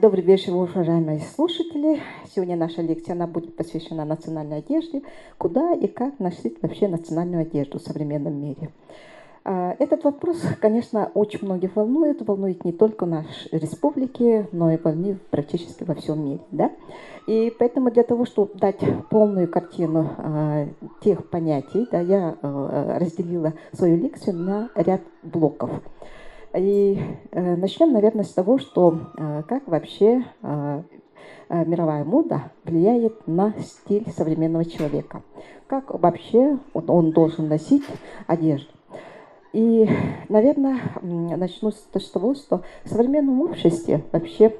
Добрый вечер, уважаемые слушатели. Сегодня наша лекция она будет посвящена национальной одежде. Куда и как носить вообще национальную одежду в современном мире? Этот вопрос, конечно, очень многих волнует не только в нашей республике, но и волнует практически во всем мире. Да? И поэтому для того, чтобы дать полную картину тех понятий, да, я разделила свою лекцию на ряд блоков. И начнем, наверное, с того, что как вообще мировая мода влияет на стиль современного человека. Как вообще он должен носить одежду. И, наверное, начну с того, что в современном обществе вообще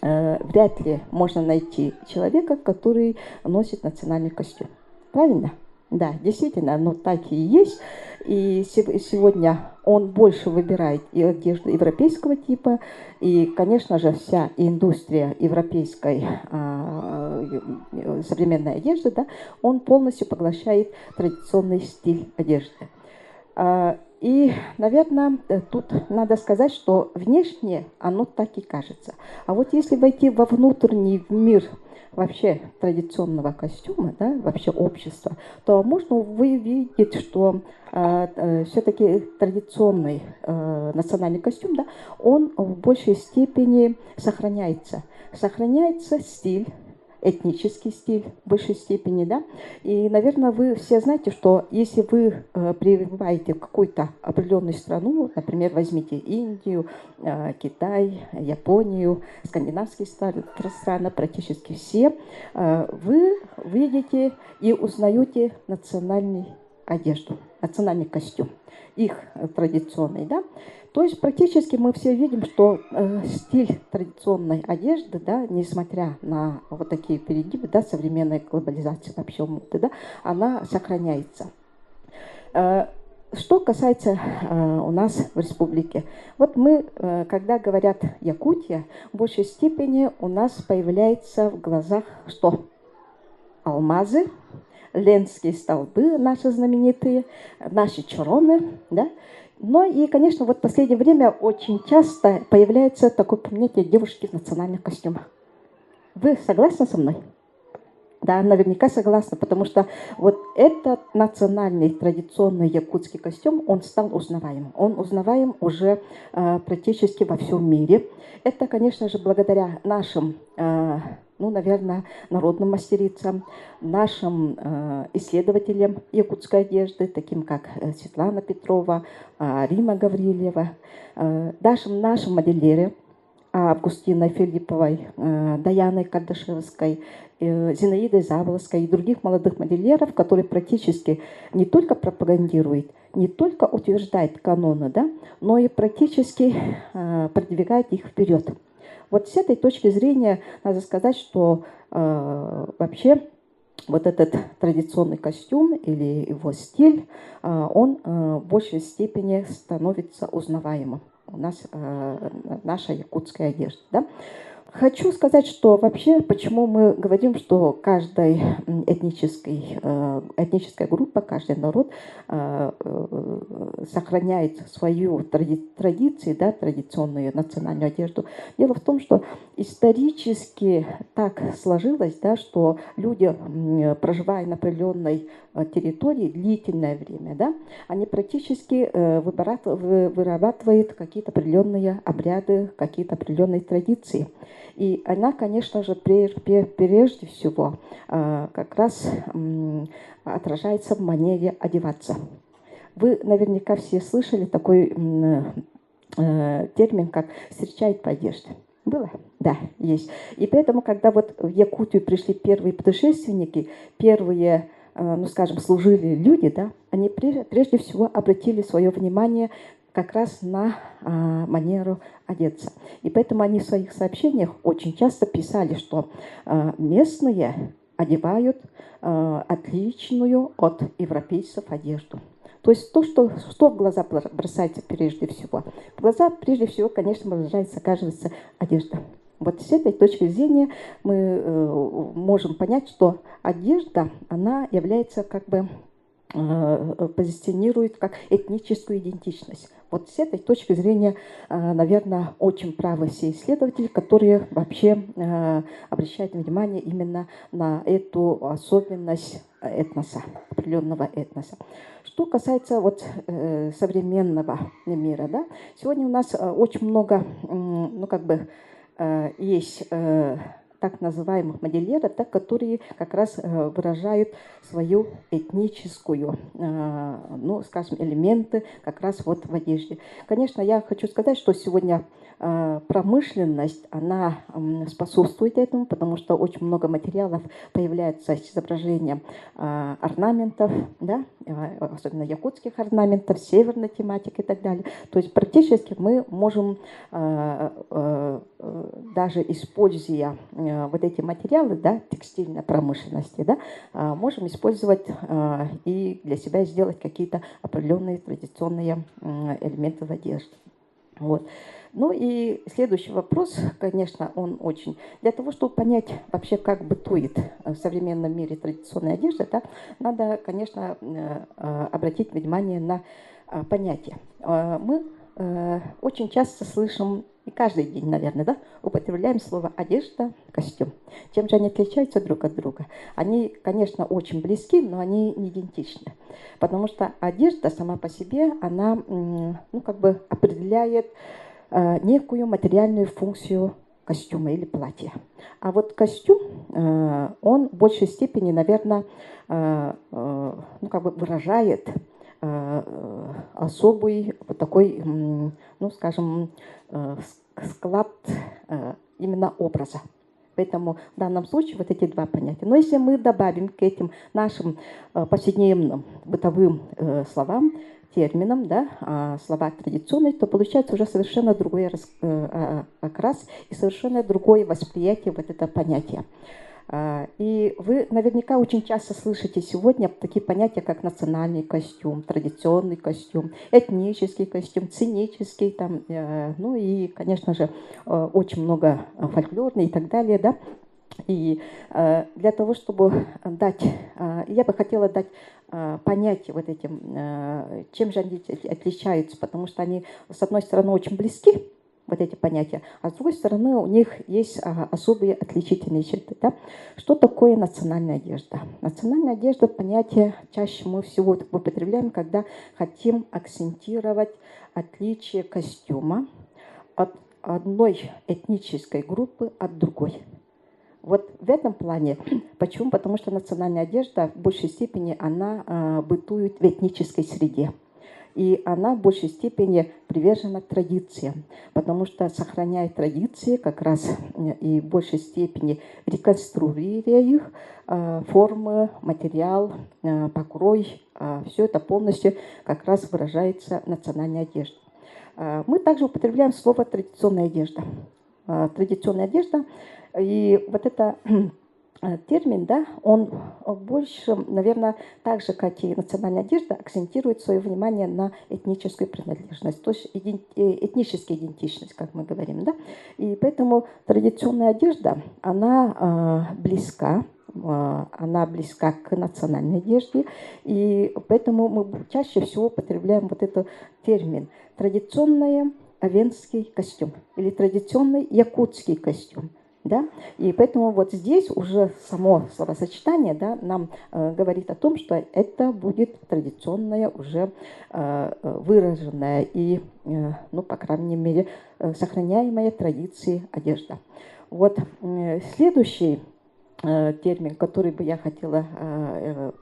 вряд ли можно найти человека, который носит национальный костюм. Правильно? Да, действительно, оно так и есть. И сегодня он больше выбирает и одежду европейского типа, и, конечно же, вся индустрия европейской современной одежды, да, он полностью поглощает традиционный стиль одежды. И, наверное, тут надо сказать, что внешне оно так и кажется. А вот если войти во внутренний мир вообще традиционного костюма, да, вообще общества, то можно увидеть, что все-таки традиционный национальный костюм, да, он в большей степени сохраняется. Сохраняется стиль, этнический стиль в большей степени, да. И, наверное, вы все знаете, что если вы прибываете в какую-то определенную страну, например, возьмите Индию, Китай, Японию, скандинавские страны, практически все, вы видите и узнаете национальную одежду, национальный костюм, их традиционный, да. То есть практически мы все видим, что стиль традиционной одежды, да, несмотря на вот такие перегибы, да, современной глобализации вообще моды, да, она сохраняется. Что касается у нас в республике, вот мы, когда говорят Якутия, в большей степени у нас появляется в глазах что? Алмазы, ленские столбы наши знаменитые, наши чороны, да. Но и, конечно, вот в последнее время очень часто появляется такое понятие девушки в национальных костюмах. Вы согласны со мной? Да, наверняка согласна, потому что вот этот национальный традиционный якутский костюм, он стал узнаваемым. Он узнаваем уже практически во всем мире. Это, конечно же, благодаря нашим, ну, наверное, народным мастерицам, нашим исследователям якутской одежды, таким как Светлана Петрова, Рима Гаврилева, нашим модельерам, Августиной Филипповой, Даяной Кардашевской, Зинаидой Заволоской и других молодых модельеров, которые практически не только пропагандируют, не только утверждают каноны, да, но и практически продвигают их вперед. Вот с этой точки зрения надо сказать, что вообще вот этот традиционный костюм или его стиль, он в большей степени становится узнаваемым. У нас наша якутская одежда. Да? Хочу сказать, что вообще, почему мы говорим, что каждая этническая группа, каждый народ сохраняет свою традицию, да, традиционную национальную одежду. Дело в том, что исторически так сложилось, да, что люди, проживая на определенной территории длительное время, да, они практически вырабатывают какие-то определенные обряды, какие-то определенные традиции. И она, конечно же, прежде всего как раз отражается в манере одеваться. Вы наверняка все слышали такой термин, как «встречает по одежде». Было? Да, есть. И поэтому, когда вот в Якутию пришли первые путешественники, первые, ну скажем, служили люди, да, они прежде всего обратили свое внимание как раз на манеру одеться. И поэтому они в своих сообщениях очень часто писали, что местные одевают отличную от европейцев одежду. То есть то, что в глаза бросается прежде всего. В глаза прежде всего, конечно, кажется одежда. Вот с этой точки зрения мы можем понять, что одежда, она является как бы позиционирует как этническую идентичность. Вот с этой точки зрения, наверное, очень правы все исследователи, которые вообще обращают внимание именно на эту особенность этноса, определенного этноса. Что касается вот современного мира, да, сегодня у нас очень много, ну, как бы, есть так называемых модельеров, да, которые как раз выражают свою этническую, ну, скажем, элементы как раз вот в одежде. Конечно, я хочу сказать, что сегодня промышленность, она способствует этому, потому что очень много материалов появляется с изображением орнаментов, да, особенно якутских орнаментов, северной тематики и так далее. То есть практически мы можем, даже используя вот эти материалы, да, текстильной промышленности, да, можем использовать и для себя сделать какие-то определенные традиционные элементы в одежде. Вот. Ну и следующий вопрос, конечно, он очень... Для того, чтобы понять вообще, как бытует в современном мире традиционная одежда, да, надо, конечно, обратить внимание на понятия. Мы очень часто слышим, и каждый день, наверное, да, употребляем слово «одежда», «костюм». Чем же они отличаются друг от друга? Они, конечно, очень близки, но они не идентичны. Потому что одежда сама по себе, она, ну, как бы определяет некую материальную функцию костюма или платья. А вот костюм, он в большей степени, наверное, ну, как бы выражает особый вот такой, ну, скажем, склад именно образа. Поэтому в данном случае вот эти два понятия. Но если мы добавим к этим нашим повседневным бытовым словам, терминам, да, слова традиционные, то получается уже совершенно другой окрас и совершенно другое восприятие вот этого понятия. И вы наверняка очень часто слышите сегодня такие понятия, как национальный костюм, традиционный костюм, этнический костюм, сценический, там, ну и, конечно же, очень много фольклорный и так далее, да. И для того, чтобы дать, я бы хотела дать понятие вот этим, чем же они отличаются, потому что они, с одной стороны, очень близки, вот эти понятия, а с другой стороны, у них есть особые отличительные черты. Да? Что такое национальная одежда? Национальная одежда – понятие чаще мы всего употребляем, когда хотим акцентировать отличие костюма от одной этнической группы от другой. Вот в этом плане. Почему? Потому что национальная одежда в большей степени она бытует в этнической среде. И она в большей степени привержена традициям, потому что сохраняя традиции, как раз и в большей степени реконструируя их, формы, материал, покрой, все это полностью как раз выражается в национальной одежде. Мы также употребляем слово «традиционная одежда». Традиционная одежда, и вот это термин, да, он больше, наверное, так же, как и национальная одежда, акцентирует свое внимание на этническую принадлежность, то есть этническая идентичность, как мы говорим, да. И поэтому традиционная одежда, она близка к национальной одежде, и поэтому мы чаще всего употребляем вот этот термин «традиционный овенский костюм» или «традиционный якутский костюм». Да? И поэтому вот здесь уже само словосочетание, да, нам говорит о том, что это будет традиционная, уже выраженная и, ну, по крайней мере, сохраняемая традиции одежда. Вот следующий термин, который бы я хотела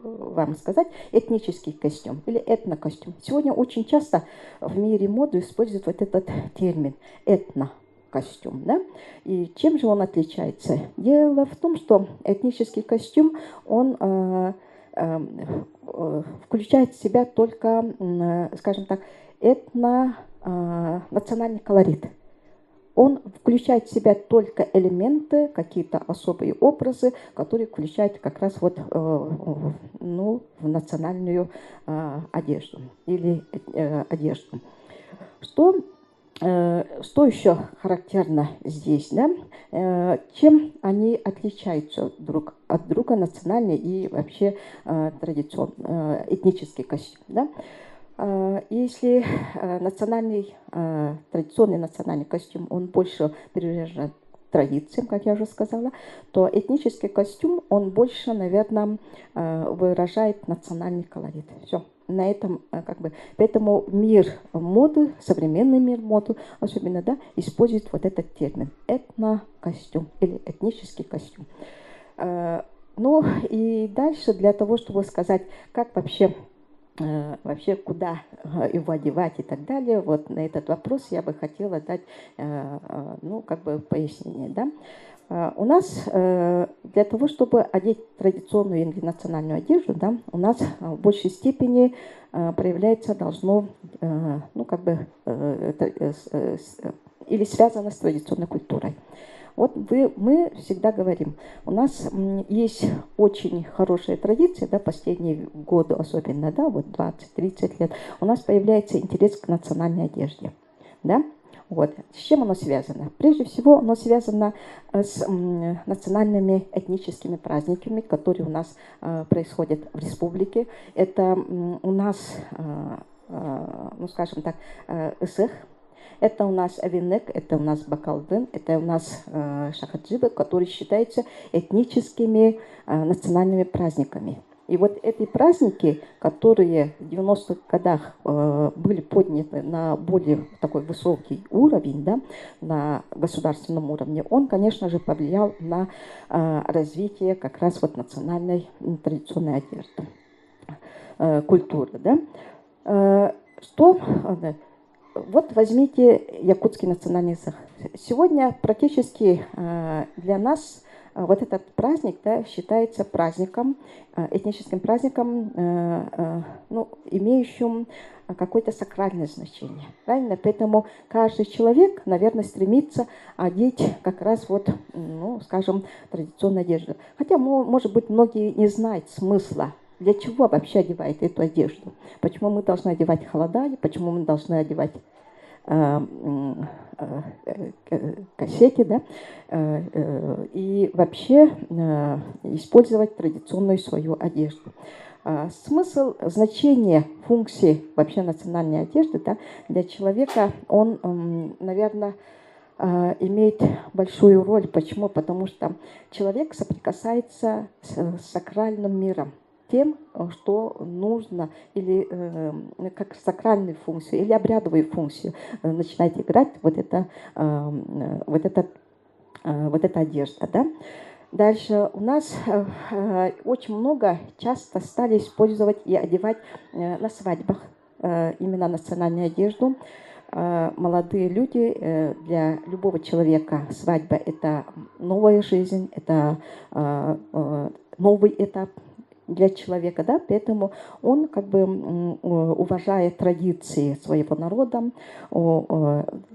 вам сказать, этнический костюм или этнокостюм. Сегодня очень часто в мире моды используют вот этот термин этнокостюм, да? И чем же он отличается? Дело в том, что этнический костюм, он включает в себя только, скажем так, национальный колорит. Он включает в себя только элементы, какие-то особые образы, которые включают как раз вот, ну, в национальную одежду или одежду. Что еще характерно здесь, да? Чем они отличаются друг от друга, национальный и вообще традиционный, этнический костюм, да? Если традиционный национальный костюм, он больше привержен традициям, как я уже сказала, то этнический костюм, он больше, наверное, выражает национальный колорит. Все. На этом поэтому мир моды, современный мир моды, особенно, да, использует вот этот термин этнокостюм или этнический костюм. Ну и дальше для того, чтобы сказать, как вообще куда его одевать и так далее, вот на этот вопрос я бы хотела дать, пояснение, да. У нас для того, чтобы одеть традиционную или национальную одежду, да, у нас в большей степени проявляется должно, или связано с традиционной культурой. Вот мы всегда говорим, у нас есть очень хорошая традиция, да, последние годы особенно, да, вот 20-30 лет, у нас появляется интерес к национальной одежде, да. Вот. С чем оно связано? Прежде всего, оно связано с национальными этническими праздниками, которые у нас происходят в республике. Это у нас, Исых. Это у нас Авинек, это у нас Бакалдын, это у нас Шахаджибы, которые считаются этническими национальными праздниками. И вот эти праздники, которые в 90-х годах были подняты на более такой высокий уровень, да, на государственном уровне, он, конечно же, повлиял на развитие как раз вот национальной традиционной одежды, культуры. Да. Вот возьмите якутский национальный язык. Сегодня практически для нас вот этот праздник, да, считается праздником, этническим праздником, имеющим какое-то сакральное значение. Правильно? Поэтому каждый человек, наверное, стремится одеть как раз вот, традиционную одежду. Хотя, может быть, многие не знают смысла. Для чего вообще одевает эту одежду? Почему мы должны одевать холода? Почему мы должны одевать кассеты, да? И вообще использовать традиционную свою одежду? Смысл, значение, функции вообще национальной одежды, да, для человека, он, наверное, имеет большую роль. Почему? Потому что человек соприкасается с сакральным миром, тем, что нужно, или как сакральную функцию, или обрядовую функцию начинает играть вот эта одежда. Да? Дальше у нас очень много часто стали использовать и одевать на свадьбах именно национальную одежду. Молодые люди, для любого человека свадьба – это новая жизнь, это новый этап для человека, да, поэтому он уважая традиции своего народа,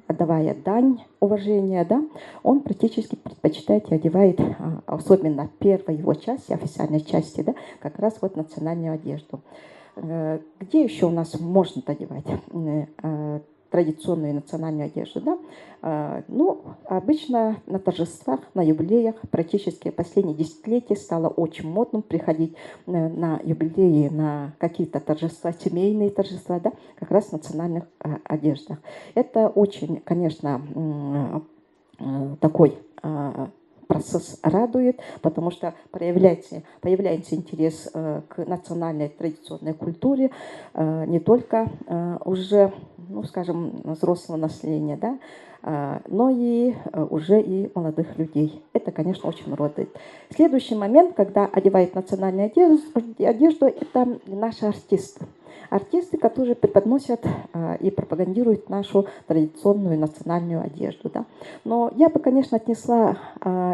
отдавая дань уважения, да, он практически предпочитает и одевает, особенно первой его части, официальной части, да, как раз вот национальную одежду. Где еще у нас можно одевать традиционную национальную одежду, да? Обычно на торжествах, на юбилеях, практически последние десятилетия стало очень модным приходить на юбилеи, на какие-то торжества, семейные торжества, да, как раз в национальных одеждах. Это очень, конечно, такой процесс радует, потому что появляется интерес к национальной традиционной культуре не только уже, взрослого населения, да, но и уже и молодых людей. Это, конечно, очень радует. Следующий момент, когда одевают национальную одежду, это наши артисты. Артисты, которые преподносят и пропагандируют нашу традиционную национальную одежду. Да? Но я бы, конечно, отнесла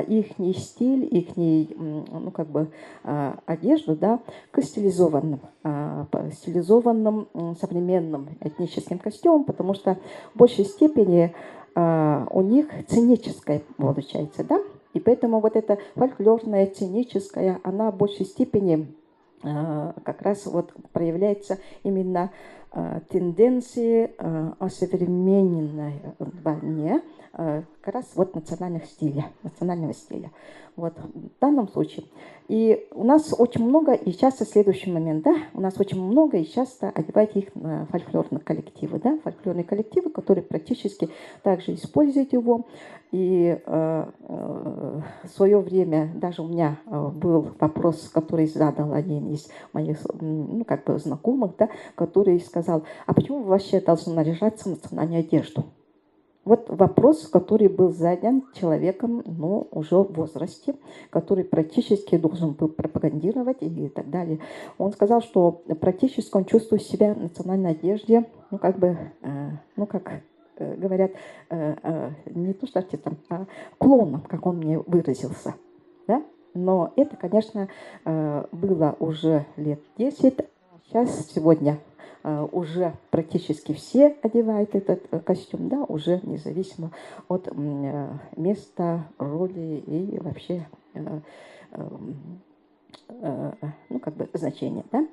их стиль, их одежду, да, к стилизованным современным этническим костюмам, потому что в большей степени у них сценическое получается. Да? И поэтому вот эта фольклорная, сценическая, она в большей степени как раз вот проявляется именно тенденции осовременения как раз вот национального стиля. Вот в данном случае. И у нас очень много, и часто следующий момент, да, у нас очень много и часто одевают их на фольклорные коллективы, да, фольклорные коллективы, которые практически также используют его. И в свое время даже у меня был вопрос, который задал один из моих знакомых, да, который сказал: а почему вы вообще должны наряжаться в национальную одежду? Вот вопрос, который был задан человеком, уже в возрасте, который практически должен был пропагандировать и так далее. Он сказал, что практически он чувствует себя в национальной одежде, говорят, не то что артистом, а клоном, как он мне выразился. Да? Но это, конечно, было уже лет 10. Сейчас, сегодня уже практически все одевают этот костюм, да, уже независимо от места, роли и вообще значения. Да?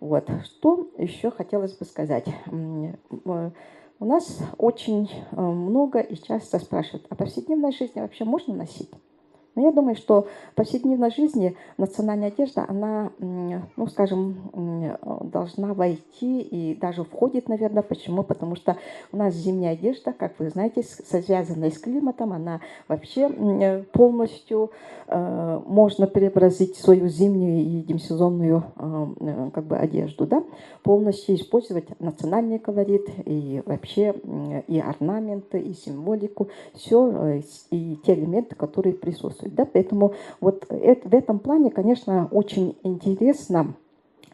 Вот. Что еще хотелось бы сказать? У нас очень много и часто спрашивают: а повседневной жизни вообще можно носить? Но я думаю, что в повседневной жизни национальная одежда, она, должна войти и даже входит, наверное. Почему? Потому что у нас зимняя одежда, как вы знаете, связанная с климатом, она вообще полностью можно преобразить свою зимнюю и демисезонную одежду, да? Полностью использовать национальный колорит и вообще и орнаменты, и символику, все, и те элементы, которые присутствуют. Да? Поэтому вот в этом плане, конечно, очень интересно,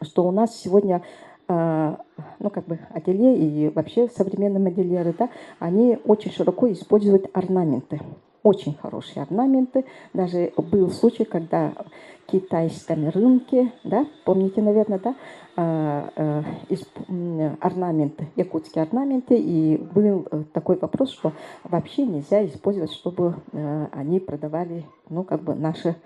что у нас сегодня ателье и вообще современные модельеры, да, они очень широко используют орнаменты. Очень хорошие орнаменты. Даже был случай, когда в китайском рынке, да, помните, наверное, да, орнаменты, якутские орнаменты, и был такой вопрос, что вообще нельзя использовать, чтобы они продавали, наши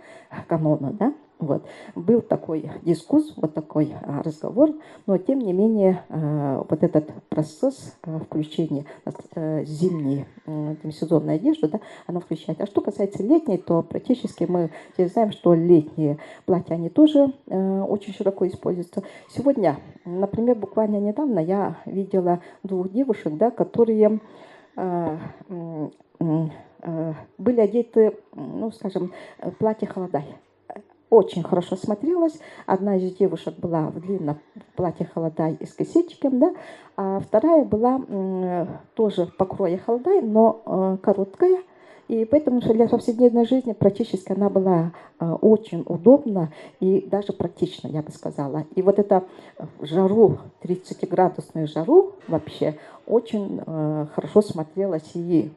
каноны, да. Вот. Был такой дискусс, вот такой разговор, но тем не менее вот этот процесс включения зимней демисезонной одежды, да, она включает. А что касается летней, то практически мы все знаем, что летние платья, они тоже очень широко используются. Сегодня, например, буквально недавно я видела двух девушек, да, которые были одеты, в платье холодай. Очень хорошо смотрелась. Одна из девушек была в длинном платье холодай и с косичком, да, а вторая была тоже в покрое холодай, но короткая. И поэтому для повседневной жизни практически она была очень удобна и даже практична, я бы сказала. И вот это в жару, 30-градусную жару вообще очень хорошо смотрелась и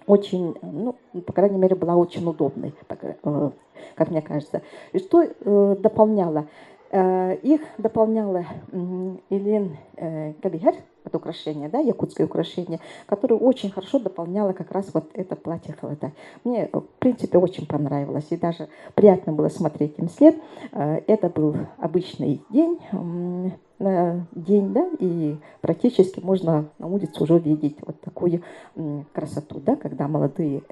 очень, по крайней мере, была очень удобной, как мне кажется. И что дополняло? Их дополняла Илин Кабихер, это украшение, да, якутское украшение, которое очень хорошо дополняло как раз вот это платье холодай. Мне, в принципе, очень понравилось, и даже приятно было смотреть им след. Это был обычный день, да, и практически можно на улице уже видеть вот такую красоту, да, когда молодые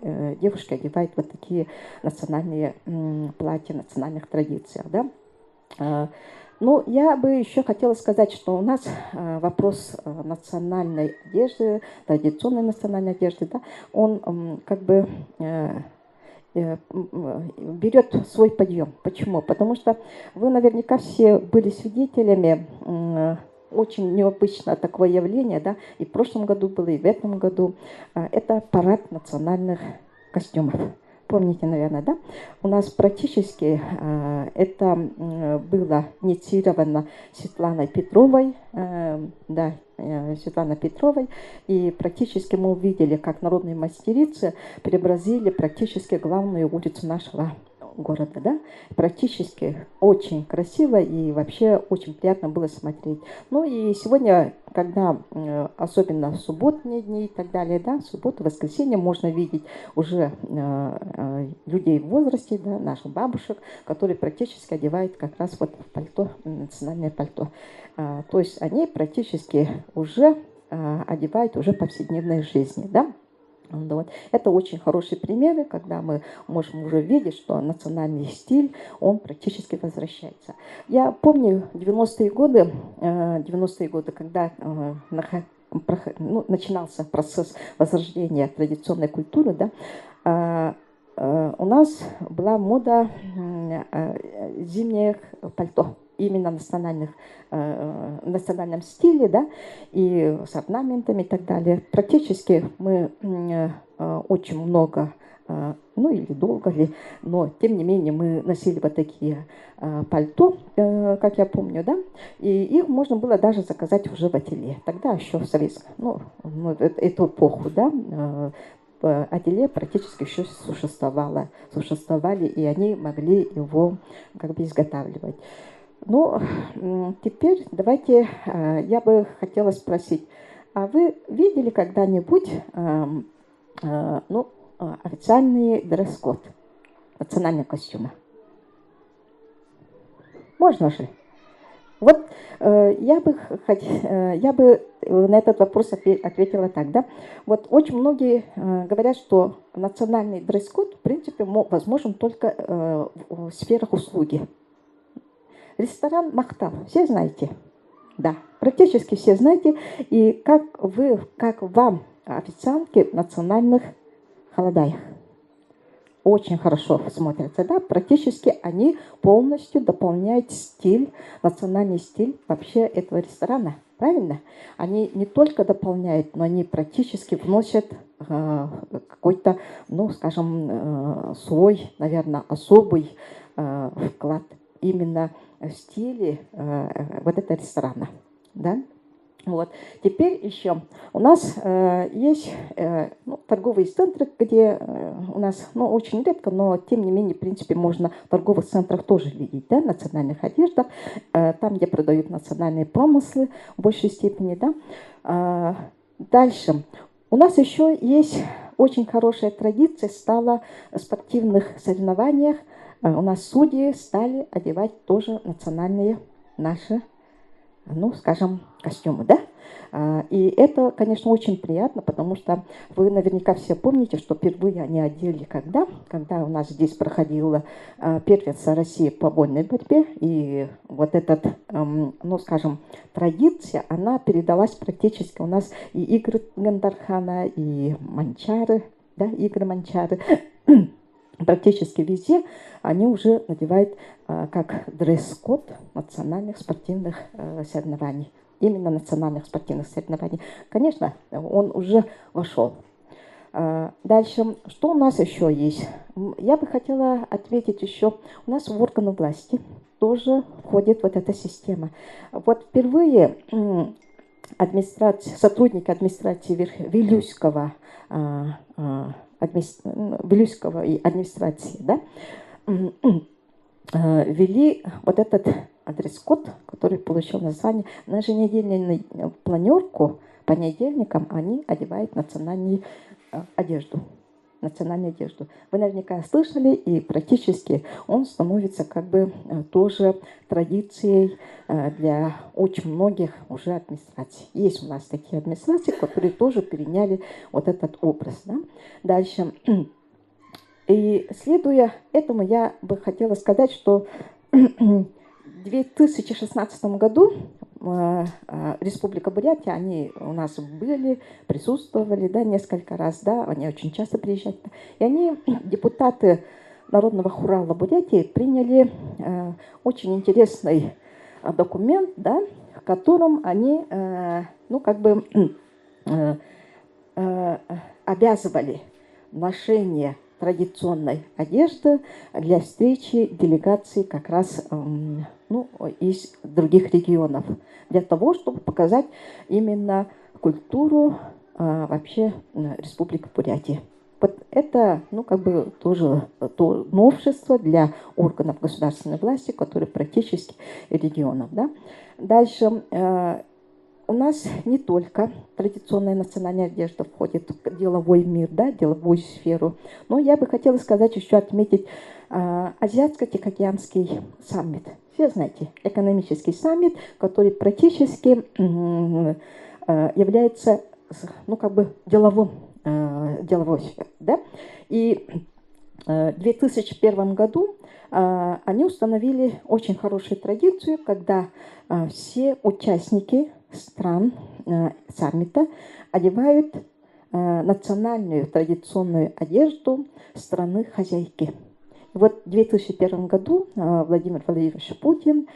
девушки одевают вот такие национальные платья, национальных традициях, да. Ну, я бы еще хотела сказать, что у нас вопрос национальной одежды, традиционной национальной одежды, да, он берет свой подъем. Почему? Потому что вы наверняка все были свидетелями очень необычно такое явление, да, и в прошлом году было, и в этом году. Это парад национальных костюмов. Помните, наверное, да? У нас практически это было инициировано Светланой Петровой, Светланой Петровой, и практически мы увидели, как народные мастерицы преобразили практически главную улицу нашего города, да, практически очень красиво и вообще очень приятно было смотреть. Ну и сегодня, когда особенно в субботние дни и так далее, да, в субботу, воскресенье можно видеть уже людей в возрасте, да, наших бабушек, которые практически одевают как раз вот пальто, национальное пальто. То есть они практически уже одевают уже в повседневной жизни, да. Вот. Это очень хорошие примеры, когда мы можем уже видеть, что национальный стиль, он практически возвращается. Я помню 90-е годы, когда начинался процесс возрождения традиционной культуры, да, у нас была мода зимних пальто, именно национальном стиле, да, и с орнаментами и так далее. Практически мы очень много, ну или долго ли, но тем не менее мы носили вот такие пальто, как я помню, да, и их можно было даже заказать уже в ателье. Тогда еще в советском, эту эпоху, да, ателье практически еще существовали, и они могли его как бы изготавливать. Ну, теперь давайте, я бы хотела спросить, а вы видели когда-нибудь официальный дресс-код, национальные костюмы? Можно же? Вот я бы на этот вопрос ответила так, да. Вот очень многие говорят, что национальный дресс-код, в принципе, возможен только в сферах услуги. Ресторан Махтал, все знаете? Да, практически все знаете. И как вам, официантки в национальных холодаях? Очень хорошо смотрятся, да? Практически они полностью дополняют стиль, национальный стиль вообще этого ресторана. Правильно? Они не только дополняют, но они практически вносят какой-то, ну, скажем, свой, наверное, особый вклад именно в стиле вот этого ресторана. Да? Вот. Теперь еще у нас есть торговые центры, где у нас, очень редко, но тем не менее, в принципе, можно в торговых центрах тоже видеть, да, национальных одеждах, там, где продают национальные промыслы в большей степени, да. Дальше. У нас еще есть очень хорошая традиция, стала в спортивных соревнованиях. У нас судьи стали одевать тоже национальные наши, скажем, костюмы, да? И это, конечно, очень приятно, потому что вы наверняка все помните, что впервые они одели когда у нас здесь проходила первенство России по вольной борьбе, и вот эта, скажем, традиция, она передалась практически у нас и игры Гандархана, и Манчары, да, игры Манчары. Практически везде они уже надевают как дресс-код национальных спортивных соревнований. Именно национальных спортивных соревнований. Конечно, он уже вошел. Дальше, что у нас еще есть? Я бы хотела ответить еще. У нас в органы власти тоже входит вот эта система. Вот впервые сотрудники администрации Вилюйского и администрации, да, ввели вот этот дресс-код, который получил название. На еженедельную планерку по понедельникам они одевают национальную одежду. Вы наверняка слышали, и практически он становится как бы тоже традицией для очень многих уже администраций. Есть у нас такие администрации, которые тоже переняли вот этот образ. Да? Дальше. И следуя этому, я бы хотела сказать, что в 2016 году Республика Бурятия, они у нас были, присутствовали, да, несколько раз, да, они очень часто приезжают. И они, депутаты Народного хурала Бурятии, приняли очень интересный документ, да, в котором они, обязывали ношение традиционной одежды для встречи делегаций как раз из других регионов, для того, чтобы показать именно культуру вообще Республики Бурятия. Вот это, тоже то новшество для органов государственной власти, которые практически регионов. Да? Дальше. У нас не только традиционная национальная одежда входит в деловой мир, да, деловую сферу, но я бы хотела сказать, еще отметить Азиатско-Тихоокеанский саммит. Все знаете, экономический саммит, который практически является деловым деловой сферы, да. И в 2001 году они установили очень хорошую традицию, когда все участники стран саммита одевают национальную традиционную одежду страны-хозяйки. Вот в 2001 году Владимир Владимирович Путин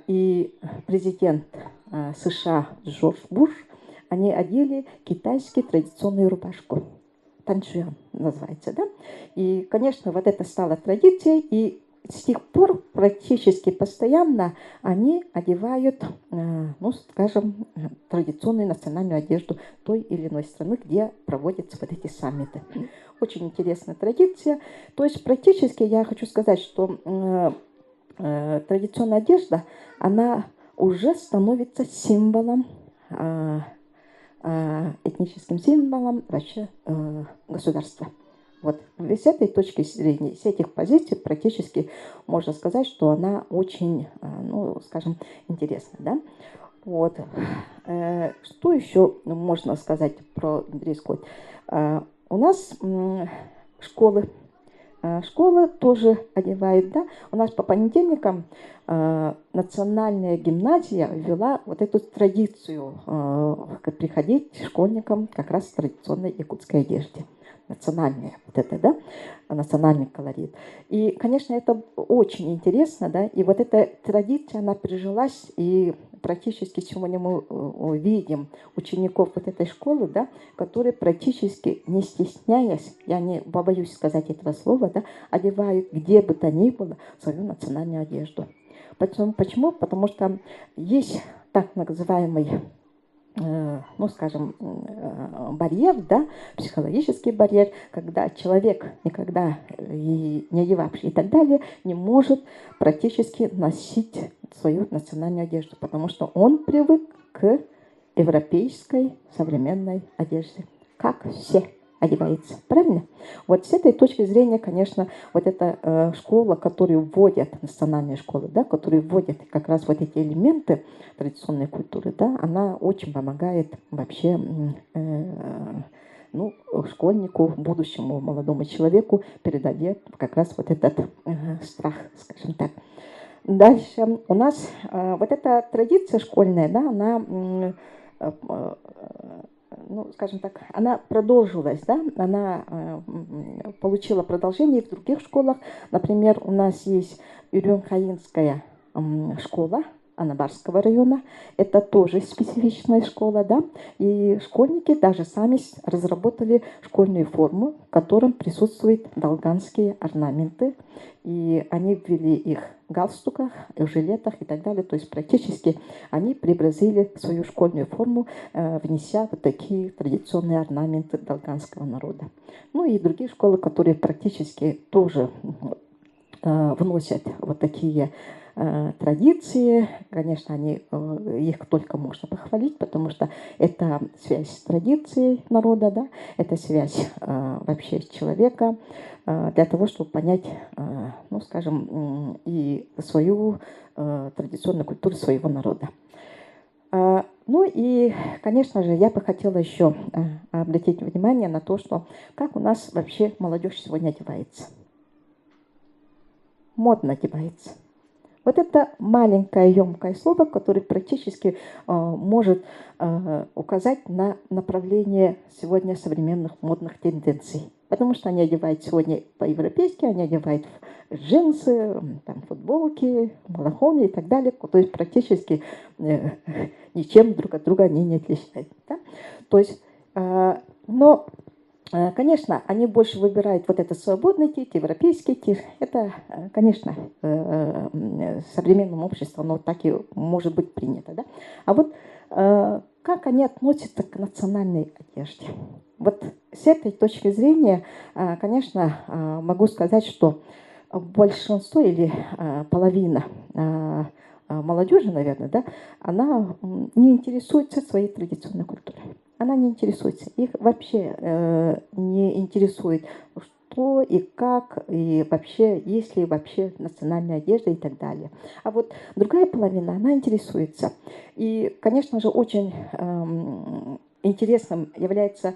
и президент США Джордж Буш, они одели китайскую традиционную рубашку. Танчуян называется, да? И, конечно, вот это стало традицией, и с тех пор практически постоянно они одевают, ну, скажем, традиционную национальную одежду той или иной страны, где проводятся вот эти саммиты. Очень интересная традиция. То есть практически я хочу сказать, что традиционная одежда, она уже становится символом, этническим символом вообще государства. Вот с этой точки зрения, с этих позиций практически можно сказать, что она очень, ну, скажем, интересна, да? Вот. Что еще можно сказать про дресс-код? У нас школы тоже одевают, да? У нас по понедельникам национальная гимназия ввела вот эту традицию приходить школьникам как раз в традиционной якутской одежде. Национальная вот это, да? Национальный колорит. И, конечно, это очень интересно, да? И вот эта традиция, она прижилась, и практически сегодня мы видим учеников вот этой школы, да, которые практически не стесняясь, я не побоюсь сказать этого слова, да, одевают где бы то ни было свою национальную одежду. Почему? Потому что есть так называемый, ну, скажем, барьер, да, психологический барьер, когда человек, никогда не одевавший и так далее, не может практически носить свою национальную одежду, потому что он привык к европейской современной одежде, как все одевается, правильно? Вот с этой точки зрения, конечно, вот эта школа, которую вводят, национальные школы, да, которые вводят как раз вот эти элементы традиционной культуры, да, она очень помогает вообще ну, школьнику, будущему молодому человеку передает как раз вот этот страх, скажем так. Дальше у нас вот эта традиция школьная, да, она ну, скажем так, она продолжилась, да, она получила продолжение и в других школах. Например, у нас есть Юрюн-Хаинская школа Анабарского района. Это тоже специфичная школа, да, и школьники даже сами разработали школьную форму, в котором присутствуют долганские орнаменты, и они ввели их в галстуках, в жилетах и так далее. То есть практически они преобразили свою школьную форму, внеся вот такие традиционные орнаменты долганского народа. Ну и другие школы, которые практически тоже вносят вот такие традиции. Конечно, их только можно похвалить, потому что это связь с традицией народа, да, это связь вообще человека для того, чтобы понять, ну, скажем, и свою традиционную культуру своего народа. Ну и, конечно же, я бы хотела еще обратить внимание на то, что как у нас вообще молодежь сегодня одевается. Модно одевается. Вот это маленькое, емкое слово, которое практически может указать на направление сегодня современных модных тенденций. Потому что они одевают сегодня по-европейски, они одевают джинсы, там, футболки, балахоны и так далее. То есть практически ничем друг от друга они не отличаются. Да? То есть, но... Конечно, они больше выбирают вот этот свободный тип, европейский тип. Это, конечно, современным обществом, но так и может быть принято. Да? А вот как они относятся к национальной одежде? Вот с этой точки зрения, конечно, могу сказать, что большинство или половина молодежи, наверное, да, она не интересуется своей традиционной культурой. Она не интересуется. Их вообще не интересует, что и как, и вообще, есть ли вообще национальная одежда и так далее. А вот другая половина, она интересуется. И, конечно же, очень интересным является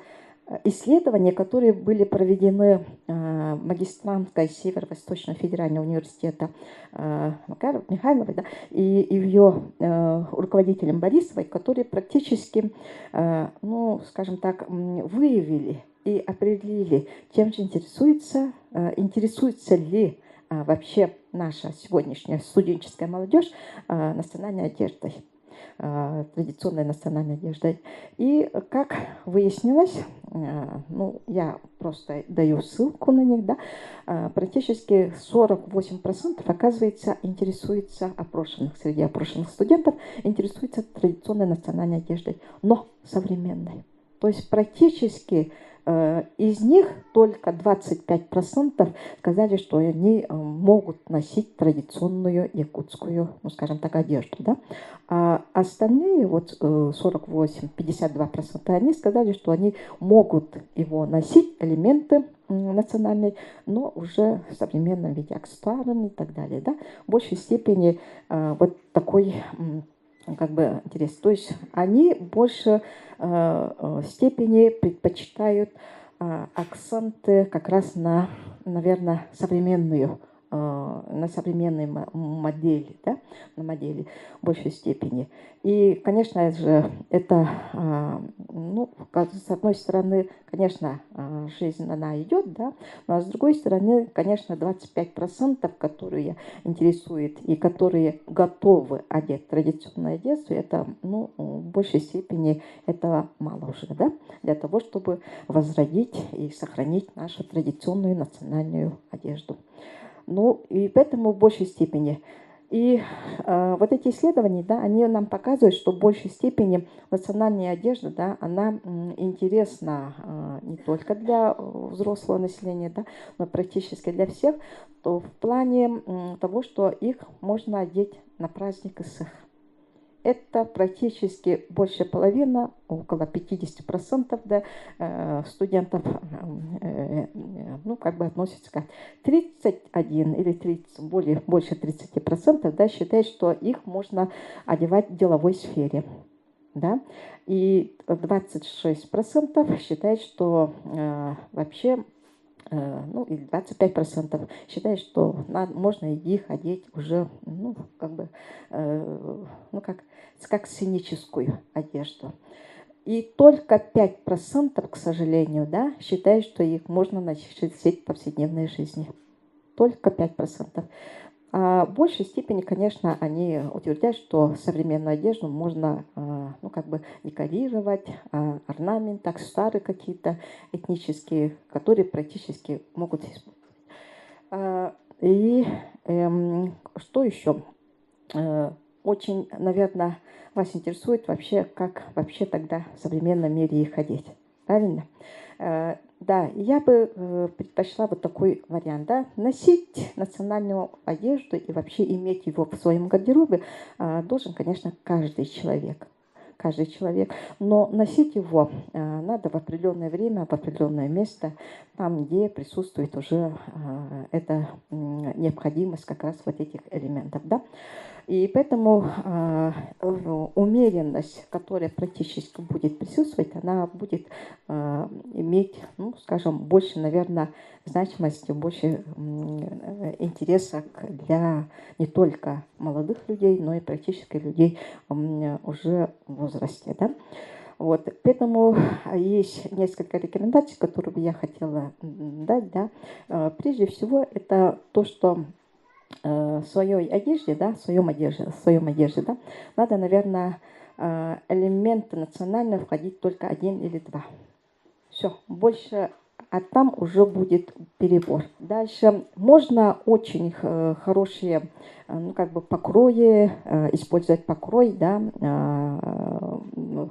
исследования, которые были проведены магистранткой Северо-Восточного федерального университета Михайловой, да, и ее руководителем Борисовой, которые практически, ну, скажем так, выявили и определили, чем же интересуется ли вообще наша сегодняшняя студенческая молодежь национальной одеждой, традиционной национальной одеждой. И как выяснилось, ну, я просто даю ссылку на них, да, практически 48% оказывается интересуется среди опрошенных студентов интересуется традиционной национальной одеждой, но современной. То есть практически из них только 25% сказали, что они могут носить традиционную якутскую, ну, скажем так, одежду. Да? А остальные, вот 48-52%, они сказали, что они могут его носить, элементы национальной, но уже в современном виде, аксессуарами и так далее. Да? В большей степени вот такой как бы интерес. То есть они больше степени предпочитают акценты как раз на, наверное, на современные модели, да, на модели в большей степени. И, конечно же, это, ну, с одной стороны, конечно, жизнь, она идет, да, но с другой стороны, конечно, 25%, которые интересуют и которые готовы одеть традиционную одежду, это, ну, в большей степени этого мало уже, да, для того, чтобы возродить и сохранить нашу традиционную национальную одежду. Ну, и поэтому в большей степени. И вот эти исследования, да, они нам показывают, что в большей степени национальная одежда, да, она интересна не только для взрослого населения, да, но практически для всех, то в плане того, что их можно одеть на праздник ИСЭХ. Это практически больше половины, около 50%, да, студентов, ну, как бы относятся к 31 или 30, больше 30%, да, считают, что их можно одевать в деловой сфере. Да? И 26% считают, что вообще, ну, или 25% считают, что можно их одеть уже, ну, как бы, ну, как сценическую одежду. И только 5%, к сожалению, да, считают, что их можно носить в повседневной жизни. Только 5%. А в большей степени, конечно, они утверждают, что современную одежду можно, ну, как бы декорировать, орнамент, аксессуары какие-то этнические, которые практически могут использовать. И что еще? Очень, наверное, вас интересует вообще, как вообще тогда в современном мире их одеть. Правильно? Да, я бы предпочла вот такой вариант, да, носить национальную одежду и вообще иметь его в своем гардеробе должен, конечно, каждый человек. Каждый человек. Но носить его надо в определенное время, в определенное место, там, где присутствует уже эта необходимость как раз вот этих элементов, да. И поэтому умеренность, которая практически будет присутствовать, она будет иметь, ну, скажем, больше, наверное, значимости, больше интереса для не только молодых людей, но и практически людей уже в возрасте. Да? Вот. Поэтому есть несколько рекомендаций, которые бы я хотела дать. Да? Прежде всего, это то, что в своей одежде, да, в своем одежде, да, надо, наверное, элементы национальные входить только один или два. Все, больше, а там уже будет перебор. Дальше можно очень хорошие, ну, как бы покрои, использовать покрой, да,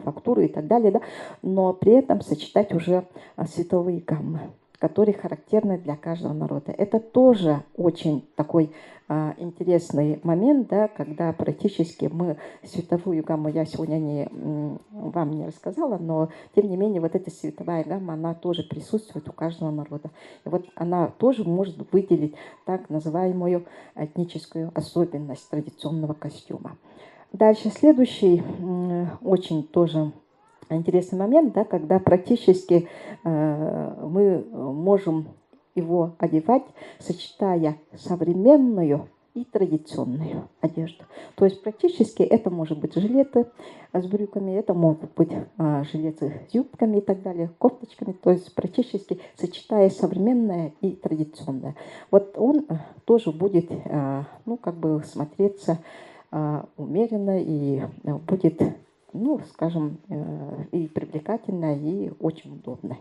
фактуры и так далее, да, но при этом сочетать уже цветовые гаммы, которые характерны для каждого народа. Это тоже очень такой интересный момент, да, когда практически мы цветовую гамму, я сегодня вам не рассказала, но тем не менее вот эта цветовая гамма, она тоже присутствует у каждого народа. И вот она тоже может выделить так называемую этническую особенность традиционного костюма. Дальше следующий очень тоже интересный момент, да, когда практически мы можем его одевать, сочетая современную и традиционную одежду. То есть практически это может быть жилеты с брюками, это могут быть жилеты с юбками и так далее, кофточками. То есть практически сочетая современное и традиционное. Вот он тоже будет, ну, как бы смотреться умеренно и будет, ну, скажем, и привлекательно, и очень удобно.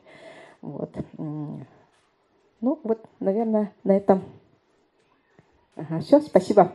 Вот. Ну, вот, наверное, на этом. Ага, все, спасибо.